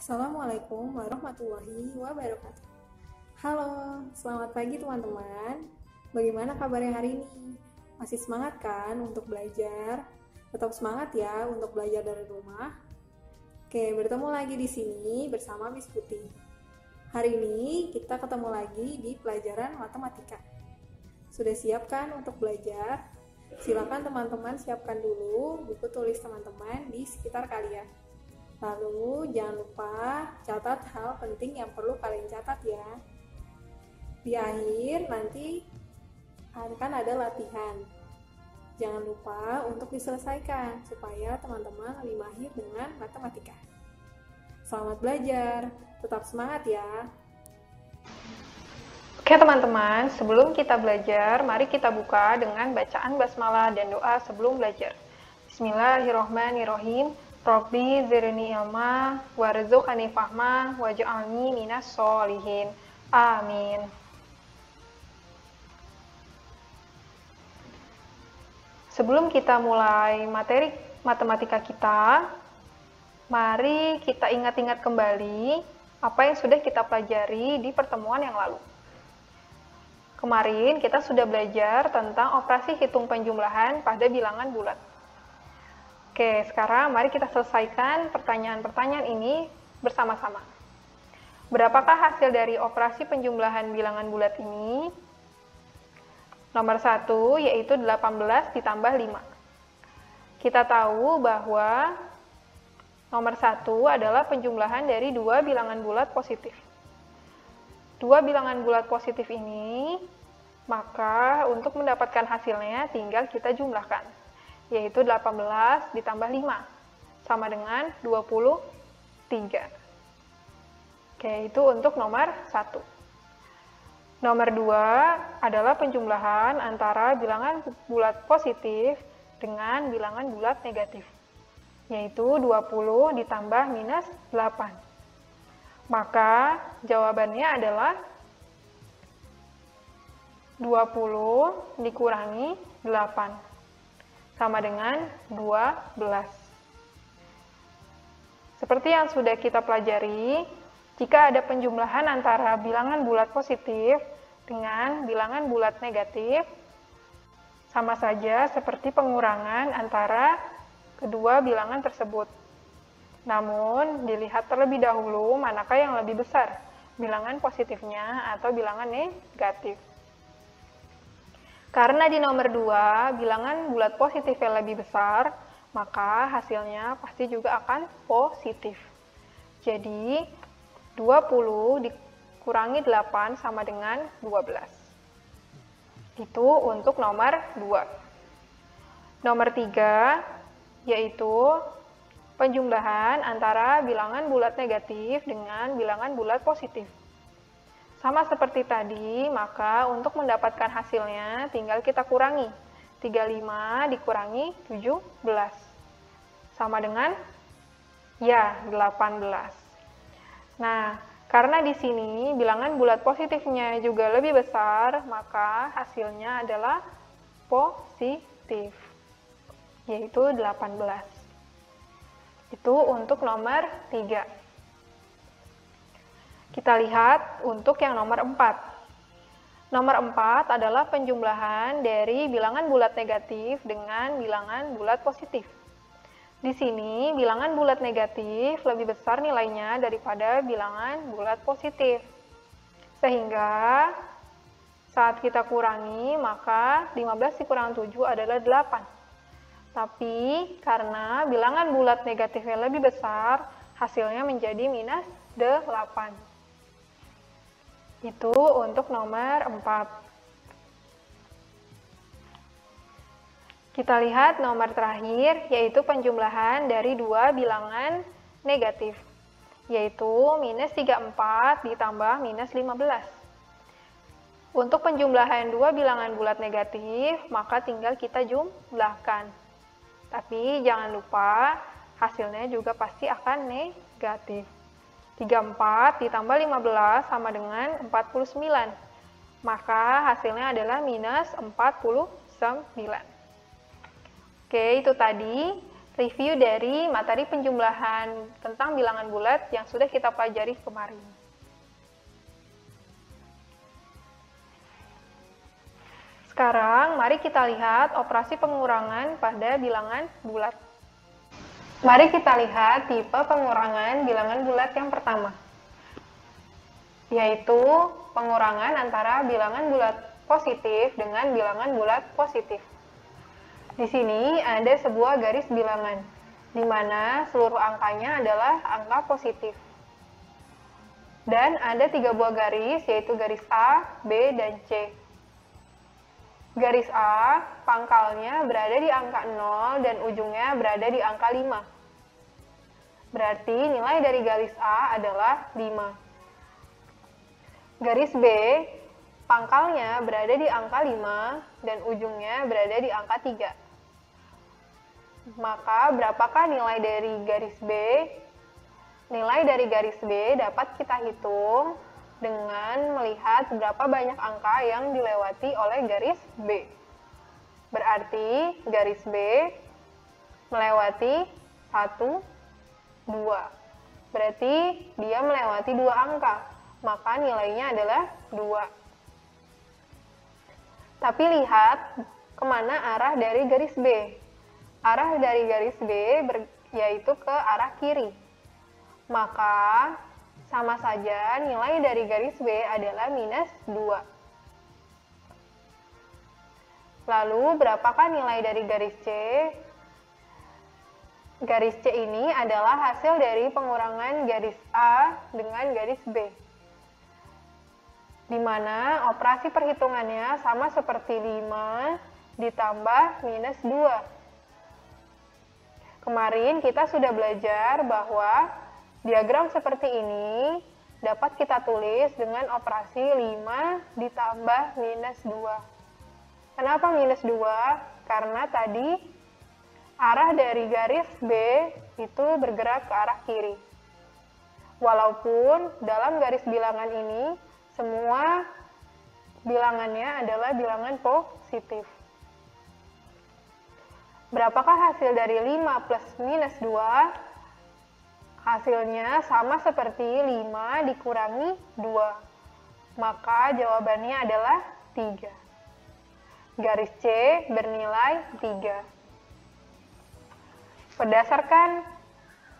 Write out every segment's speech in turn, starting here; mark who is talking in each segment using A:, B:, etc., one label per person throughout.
A: Assalamualaikum warahmatullahi wabarakatuh. Halo, selamat pagi teman-teman. Bagaimana kabarnya hari ini? Masih semangat kan untuk belajar? Tetap semangat ya untuk belajar dari rumah. Oke, bertemu lagi di sini bersama Miss Putih. Hari ini kita ketemu lagi di pelajaran matematika. Sudah siap kan untuk belajar? Silakan teman-teman siapkan dulu buku tulis teman-teman di sekitar kalian. Lalu jangan lupa catat hal penting yang perlu kalian catat ya. Di akhir nanti akan ada latihan. Jangan lupa untuk diselesaikan supaya teman-teman lebih mahir dengan matematika. Selamat belajar, tetap semangat ya.
B: Oke teman-teman, sebelum kita belajar, mari kita buka dengan bacaan basmalah dan doa sebelum belajar. Bismillahirrohmanirrohim. Rabbi zirni ilma warzuqni fahma waj'alni minas sholihin. Amin. Sebelum kita mulai materi matematika kita, mari kita ingat-ingat kembali apa yang sudah kita pelajari di pertemuan yang lalu. Kemarin kita sudah belajar tentang operasi hitung penjumlahan pada bilangan bulat. Oke, sekarang mari kita selesaikan pertanyaan-pertanyaan ini bersama-sama. Berapakah hasil dari operasi penjumlahan bilangan bulat ini? Nomor 1 yaitu 18 ditambah 5. Kita tahu bahwa nomor 1 adalah penjumlahan dari dua bilangan bulat positif. Dua bilangan bulat positif ini, maka untuk mendapatkan hasilnya tinggal kita jumlahkan, yaitu 18 ditambah 5, sama dengan 23. Oke, itu untuk nomor 1. Nomor 2 adalah penjumlahan antara bilangan bulat positif dengan bilangan bulat negatif, yaitu 20 ditambah minus 8. Maka jawabannya adalah 20 dikurangi 8, sama dengan 12. Seperti yang sudah kita pelajari, jika ada penjumlahan antara bilangan bulat positif dengan bilangan bulat negatif, sama saja seperti pengurangan antara kedua bilangan tersebut. Namun, dilihat terlebih dahulu manakah yang lebih besar, bilangan positifnya atau bilangan negatif. Karena di nomor 2, bilangan bulat positif yang lebih besar, maka hasilnya pasti juga akan positif. Jadi, 20 dikurangi 8 sama dengan 12. Itu untuk nomor 2. Nomor 3, yaitu penjumlahan antara bilangan bulat negatif dengan bilangan bulat positif. Sama seperti tadi, maka untuk mendapatkan hasilnya tinggal kita kurangi. 35 dikurangi 17. Sama dengan 18. Nah, karena di sini bilangan bulat positifnya juga lebih besar, maka hasilnya adalah positif, yaitu 18. Itu untuk nomor 3. Kita lihat untuk yang nomor 4. Nomor 4 adalah penjumlahan dari bilangan bulat negatif dengan bilangan bulat positif. Di sini, bilangan bulat negatif lebih besar nilainya daripada bilangan bulat positif. Sehingga, saat kita kurangi, maka 15 dikurangi 7 adalah 8. Tapi, karena bilangan bulat negatifnya lebih besar, hasilnya menjadi minus 8. Itu untuk nomor 4. Kita lihat nomor terakhir, yaitu penjumlahan dari dua bilangan negatif, yaitu minus 34 ditambah minus 15. Untuk penjumlahan dua bilangan bulat negatif, maka tinggal kita jumlahkan. Tapi jangan lupa, hasilnya juga pasti akan negatif. 34 ditambah 15 sama dengan 49. Maka hasilnya adalah minus 49. Oke, itu tadi review dari materi penjumlahan tentang bilangan bulat yang sudah kita pelajari kemarin. Sekarang, mari kita lihat operasi pengurangan pada bilangan bulat. Mari kita lihat tipe pengurangan bilangan bulat yang pertama, yaitu pengurangan antara bilangan bulat positif dengan bilangan bulat positif. Di sini ada sebuah garis bilangan, di mana seluruh angkanya adalah angka positif. Dan ada 3 buah garis, yaitu garis A, B, dan C. Garis A, pangkalnya berada di angka 0 dan ujungnya berada di angka 5. Berarti nilai dari garis A adalah 5. Garis B, pangkalnya berada di angka 5 dan ujungnya berada di angka 3. Maka berapakah nilai dari garis B? Nilai dari garis B dapat kita hitung dengan melihat berapa banyak angka yang dilewati oleh garis B. Berarti garis B melewati 1, 2. Berarti dia melewati 2 angka, maka nilainya adalah 2. Tapi lihat kemana arah dari garis B. Arah dari garis B yaitu ke arah kiri. Maka sama saja nilai dari garis B adalah minus 2. Lalu berapakah nilai dari garis C? Garis C ini adalah hasil dari pengurangan garis A dengan garis B, di mana operasi perhitungannya sama seperti 5 ditambah minus 2. Kemarin kita sudah belajar bahwa diagram seperti ini dapat kita tulis dengan operasi 5 ditambah minus 2. Kenapa minus 2? Karena tadi arah dari garis B itu bergerak ke arah kiri. Walaupun dalam garis bilangan ini semua bilangannya adalah bilangan positif. Berapakah hasil dari 5 plus minus 2? Hasilnya sama seperti 5 dikurangi 2. Maka jawabannya adalah 3. Garis C bernilai 3. Berdasarkan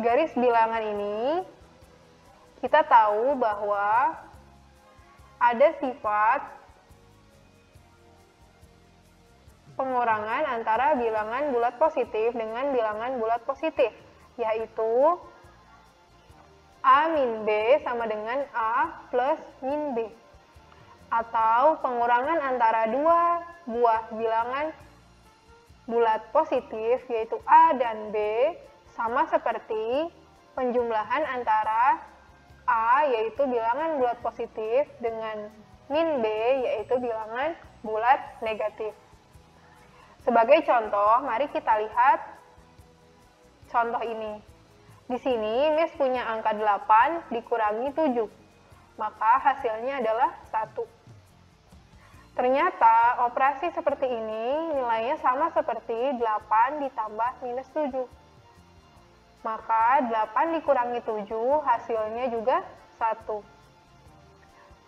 B: garis bilangan ini, kita tahu bahwa ada sifat pengurangan antara bilangan bulat positif dengan bilangan bulat positif, yaitu A min B sama dengan A plus min B. Atau pengurangan antara 2 buah bilangan bulat positif, yaitu A dan B, sama seperti penjumlahan antara A, yaitu bilangan bulat positif, dengan min B, yaitu bilangan bulat negatif. Sebagai contoh, mari kita lihat contoh ini. Di sini, Miss punya angka 8 dikurangi 7, maka hasilnya adalah 1. Ternyata, operasi seperti ini nilainya sama seperti 8 ditambah minus 7. Maka 8 dikurangi 7 hasilnya juga 1.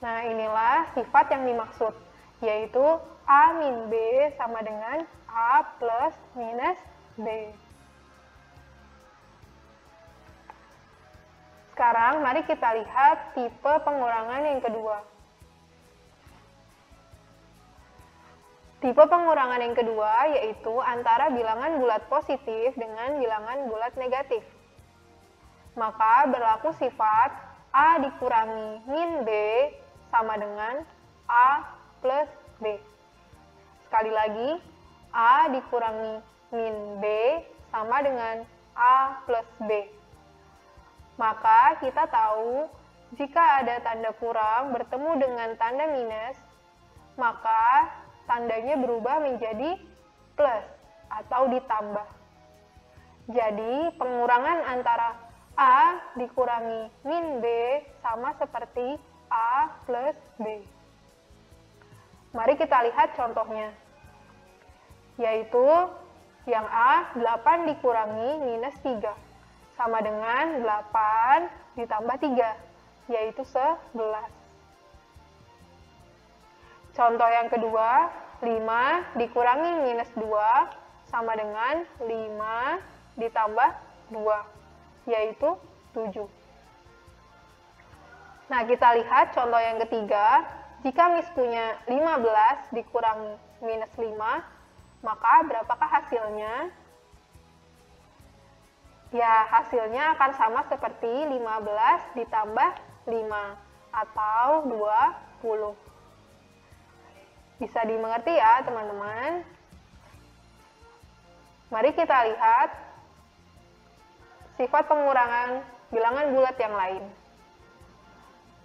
B: Nah, inilah sifat yang dimaksud, yaitu A min B sama dengan A plus minus B. Sekarang mari kita lihat tipe pengurangan yang kedua. Tipe pengurangan yang kedua yaitu antara bilangan bulat positif dengan bilangan bulat negatif. Maka berlaku sifat A dikurangi min B sama dengan A plus B. Sekali lagi, A dikurangi min B sama dengan A plus B. Maka kita tahu jika ada tanda kurang bertemu dengan tanda minus, maka tandanya berubah menjadi plus atau ditambah. Jadi pengurangan antara A dikurangi min B sama seperti A plus B. Mari kita lihat contohnya, yaitu Yang A, 8 dikurangi minus 3, sama dengan 8 ditambah 3, yaitu 11. Contoh yang kedua, 5 dikurangi minus 2, sama dengan 5 ditambah 2, yaitu 7. Nah, kita lihat contoh yang ketiga. Jika Miss punya 15 dikurangi minus 5, maka berapakah hasilnya? Ya, hasilnya akan sama seperti 15 ditambah 5, atau 20. Bisa dimengerti ya, teman-teman? Mari kita lihat sifat pengurangan bilangan bulat yang lain.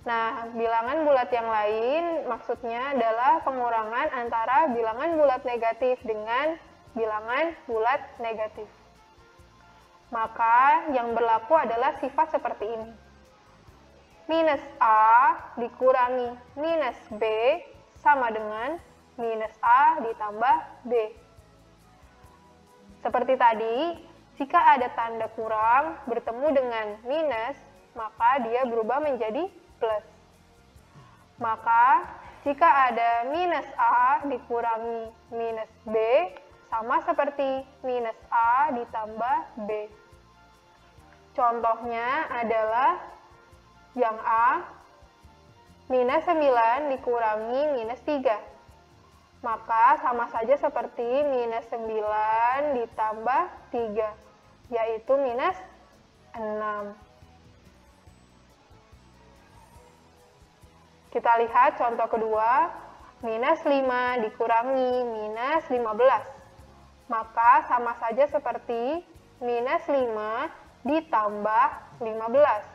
B: Nah, bilangan bulat yang lain maksudnya adalah pengurangan antara bilangan bulat negatif dengan bilangan bulat negatif. Maka yang berlaku adalah sifat seperti ini. Minus A dikurangi minus B sama dengan minus A ditambah B. Seperti tadi, jika ada tanda kurang bertemu dengan minus, maka dia berubah menjadi plus. Maka, jika ada minus A dikurangi minus B, sama seperti minus A ditambah B. Contohnya adalah yang A, minus 9 dikurangi minus 3. Maka, sama saja seperti minus 9 ditambah 3, yaitu minus 6. Kita lihat contoh kedua, minus 5 dikurangi minus 15. Maka sama saja seperti minus 5 ditambah 15,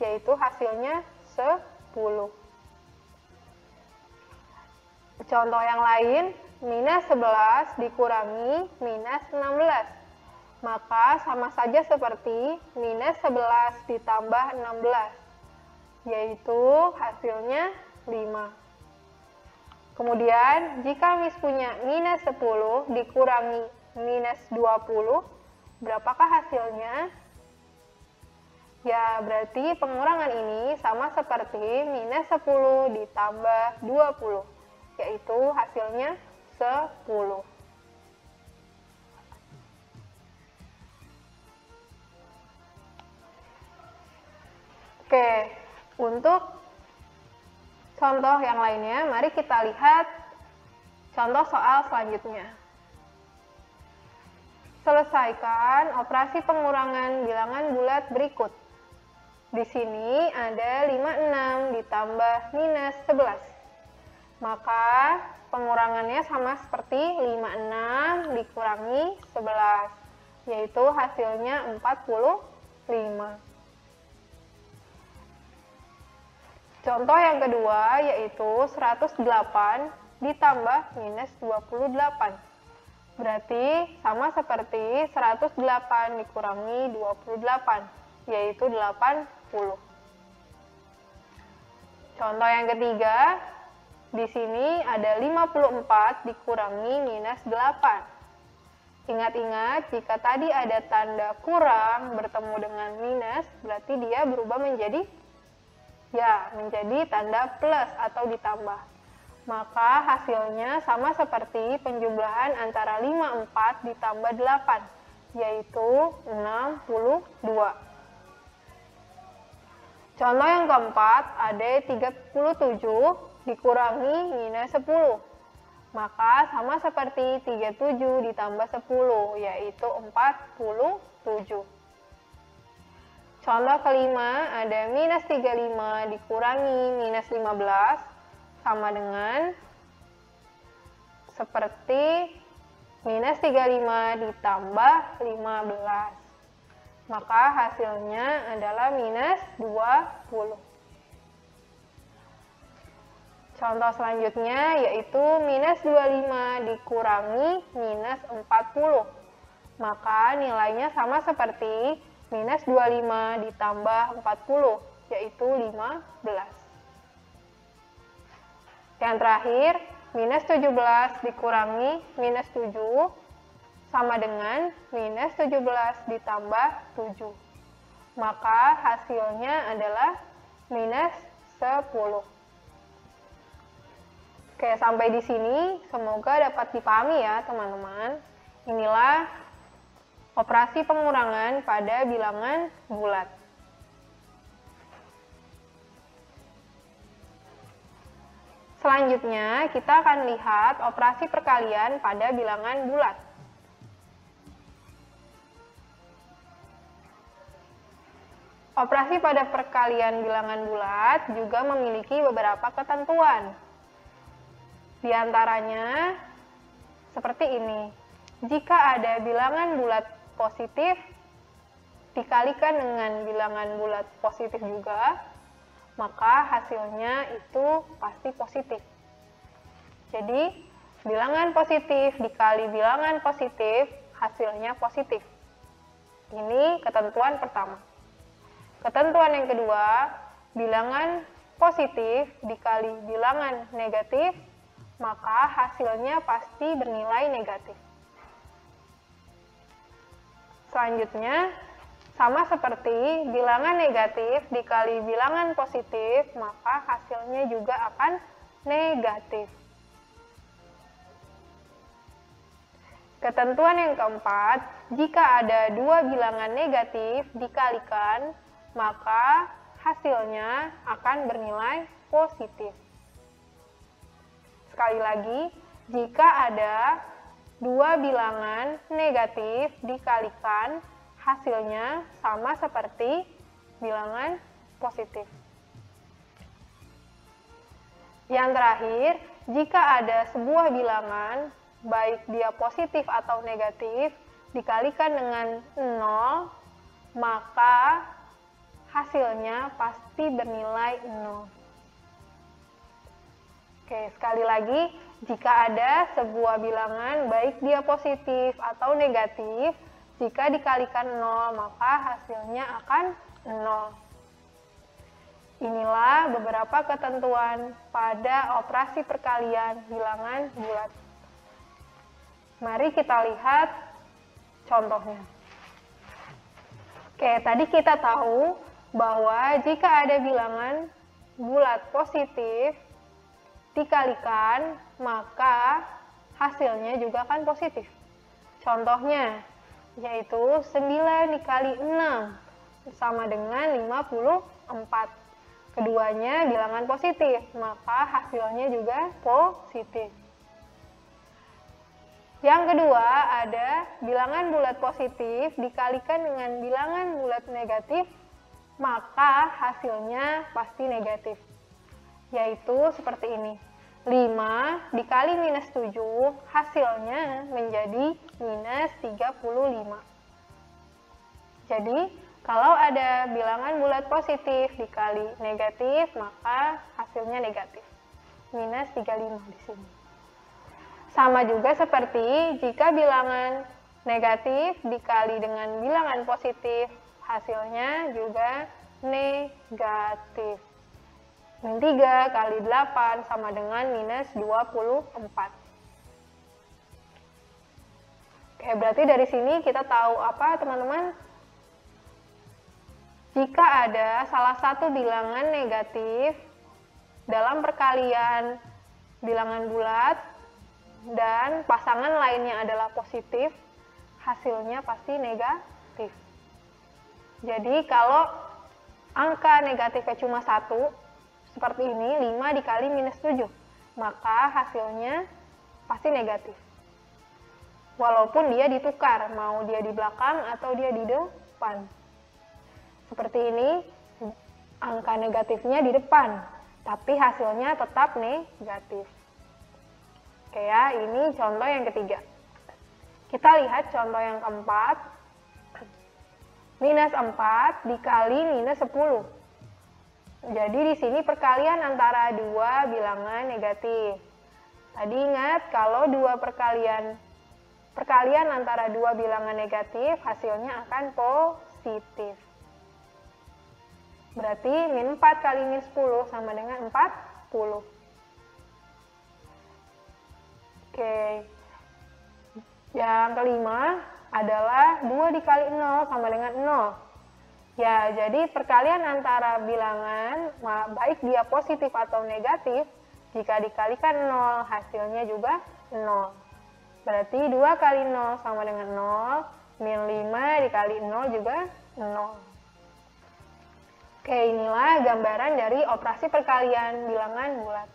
B: yaitu hasilnya 10. Contoh yang lain, minus 11 dikurangi minus 16. Maka sama saja seperti minus 11 ditambah 16. Yaitu hasilnya 5. Kemudian, jika Miss punya minus 10 dikurangi minus 20, berapakah hasilnya? Ya, berarti pengurangan ini sama seperti minus 10 ditambah 20, yaitu hasilnya 10. Oke. Untuk contoh yang lainnya, mari kita lihat contoh soal selanjutnya. Selesaikan operasi pengurangan bilangan bulat berikut. Di sini ada 56 ditambah minus 11. Maka pengurangannya sama seperti 56 dikurangi 11, yaitu hasilnya 45. Contoh yang kedua yaitu 108 ditambah minus 28. Berarti sama seperti 108 dikurangi 28, yaitu 80. Contoh yang ketiga, di sini ada 54 dikurangi minus 8. Ingat-ingat, jika tadi ada tanda kurang bertemu dengan minus, berarti dia berubah menjadi tanda plus atau ditambah. Maka hasilnya sama seperti penjumlahan antara 54 ditambah 8, yaitu 62. Contoh yang keempat, ada 37 dikurangi minus 10. Maka sama seperti 37 ditambah 10, yaitu 47. Contoh kelima, ada minus 35 dikurangi minus 15, sama dengan seperti minus 35 ditambah 15. Maka hasilnya adalah minus 20. Contoh selanjutnya yaitu minus 25 dikurangi minus 40. Maka nilainya sama seperti minus 25 ditambah 40, yaitu 15. Yang terakhir, minus 17 dikurangi minus 7, sama dengan minus 17 ditambah 7. Maka hasilnya adalah minus 10. Oke, sampai di sini semoga dapat dipahami ya teman-teman. Inilah operasi pengurangan pada bilangan bulat. Selanjutnya, kita akan lihat operasi perkalian pada bilangan bulat. Operasi pada perkalian bilangan bulat juga memiliki beberapa ketentuan. Di antaranya, seperti ini. Jika ada bilangan bulat positif, dikalikan dengan bilangan bulat positif juga, maka hasilnya itu pasti positif. Jadi, bilangan positif dikali bilangan positif, hasilnya positif. Ini ketentuan pertama. Ketentuan yang kedua, bilangan positif dikali bilangan negatif, maka hasilnya pasti bernilai negatif. Selanjutnya, sama seperti bilangan negatif dikali bilangan positif, maka hasilnya juga akan negatif. Ketentuan yang keempat, jika ada dua bilangan negatif dikalikan, maka hasilnya akan bernilai positif. Sekali lagi, jika ada dua bilangan negatif dikalikan, hasilnya sama seperti bilangan positif. Yang terakhir, jika ada sebuah bilangan, baik dia positif atau negatif, dikalikan dengan 0, maka hasilnya pasti bernilai 0. Oke, sekali lagi, jika ada sebuah bilangan, baik dia positif atau negatif, jika dikalikan 0, maka hasilnya akan 0. Inilah beberapa ketentuan pada operasi perkalian bilangan bulat. Mari kita lihat contohnya. Oke, tadi kita tahu bahwa jika ada bilangan bulat positif dikalikan, maka hasilnya juga akan positif. Contohnya, yaitu 9 dikali 6 sama dengan 54. Keduanya bilangan positif, maka hasilnya juga positif. Yang kedua, ada bilangan bulat positif dikalikan dengan bilangan bulat negatif, maka hasilnya pasti negatif. Yaitu seperti ini. 5 dikali minus 7, hasilnya menjadi minus 35. Jadi, kalau ada bilangan bulat positif dikali negatif, maka hasilnya negatif. Minus 35 di sini. Sama juga seperti jika bilangan negatif dikali dengan bilangan positif, hasilnya juga negatif. Min 3 kali 8 sama dengan minus 24. Oke, berarti dari sini kita tahu apa teman-teman? Jika ada salah satu bilangan negatif dalam perkalian bilangan bulat dan pasangan lainnya adalah positif, hasilnya pasti negatif. Jadi kalau angka negatifnya cuma 1, seperti ini, 5 dikali minus 7, maka hasilnya pasti negatif. Walaupun dia ditukar, mau dia di belakang atau dia di depan. Seperti ini, angka negatifnya di depan, tapi hasilnya tetap negatif. Oke ya, ini contoh yang ketiga. Kita lihat contoh yang keempat. Minus 4 dikali minus 10. Jadi di sini perkalian antara dua bilangan negatif. Tadi ingat kalau dua perkalian antara dua bilangan negatif, hasilnya akan positif. Berarti min 4 kali min 10 sama dengan 40. Oke. Yang kelima adalah 2 dikali 0 sama dengan 0. Ya, jadi perkalian antara bilangan, baik dia positif atau negatif, jika dikalikan 0, hasilnya juga 0. Berarti 2 kali 0 sama dengan 0, min 5 dikali 0 juga 0. Oke, inilah gambaran dari operasi perkalian bilangan bulat.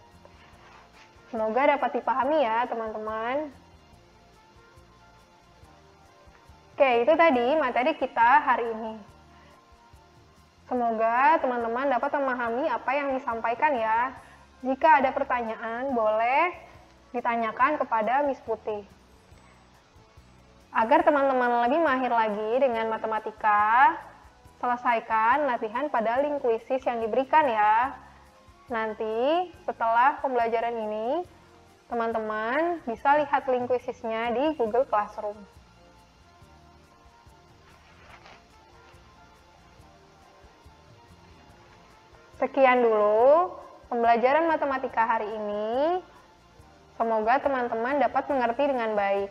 B: Semoga dapat dipahami ya, teman-teman. Oke, itu tadi materi kita hari ini. Semoga teman-teman dapat memahami apa yang disampaikan ya. Jika ada pertanyaan, boleh ditanyakan kepada Miss Putih. Agar teman-teman lebih mahir lagi dengan matematika, selesaikan latihan pada link kuisis yang diberikan ya. Nanti setelah pembelajaran ini, teman-teman bisa lihat link kuisisnya di Google Classroom. Sekian dulu pembelajaran matematika hari ini. Semoga teman-teman dapat mengerti dengan baik.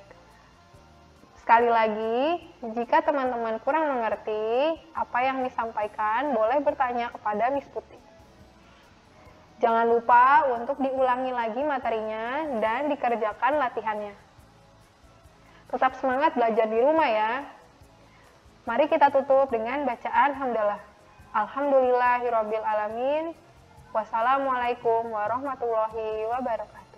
B: Sekali lagi, jika teman-teman kurang mengerti apa yang disampaikan, boleh bertanya kepada Miss Putih. Jangan lupa untuk diulangi lagi materinya dan dikerjakan latihannya. Tetap semangat belajar di rumah ya. Mari kita tutup dengan bacaan hamdalah. Alhamdulillahirabbil alamin. Wassalamualaikum warahmatullahi wabarakatuh.